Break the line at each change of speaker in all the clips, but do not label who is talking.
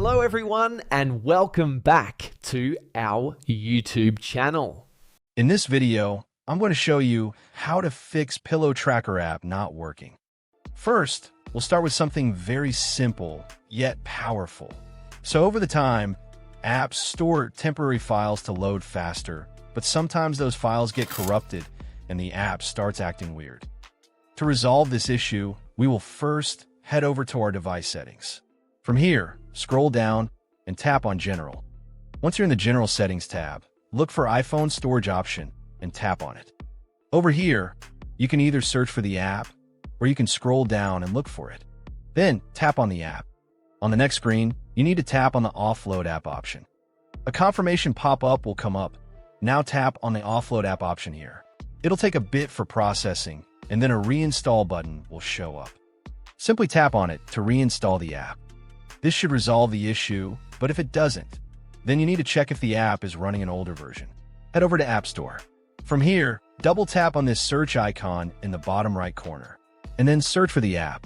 Hello everyone and welcome back to our YouTube channel.
In this video, I'm going to show you how to fix Pillow Tracker app not working. First, we'll start with something very simple yet powerful. So over the time, apps store temporary files to load faster, but sometimes those files get corrupted and the app starts acting weird. To resolve this issue, we will first head over to our device settings. From here, scroll down and tap on General. Once you're in the General Settings tab, look for iPhone Storage option and tap on it. Over here, you can either search for the app or you can scroll down and look for it. Then tap on the app. On the next screen, you need to tap on the Offload app option. A confirmation pop-up will come up. Now tap on the Offload app option here. It'll take a bit for processing, and then a reinstall button will show up. Simply tap on it to reinstall the app. This should resolve the issue, but if it doesn't, then you need to check if the app is running an older version. Head over to App Store. From here, double tap on this search icon in the bottom right corner, and then search for the app.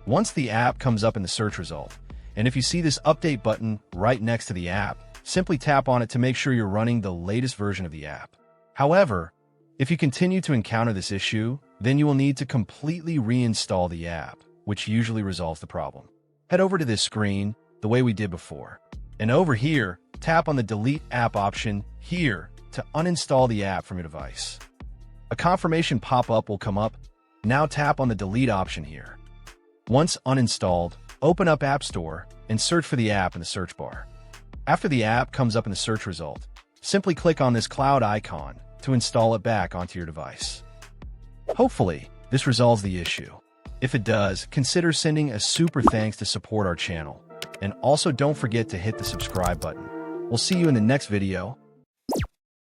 Once the app comes up in the search result, and if you see this update button right next to the app, simply tap on it to make sure you're running the latest version of the app. However, if you continue to encounter this issue, then you will need to completely reinstall the app, which usually resolves the problem. Head over to this screen the way we did before. And over here, tap on the Delete App option here to uninstall the app from your device. A confirmation pop-up will come up. Now tap on the Delete option here. Once uninstalled, open up App Store and search for the app in the search bar. After the app comes up in the search result, simply click on this cloud icon to install it back onto your device. Hopefully, this resolves the issue. If it does, consider sending a super thanks to support our channel. And also don't forget to hit the subscribe button. We'll see you in the next video.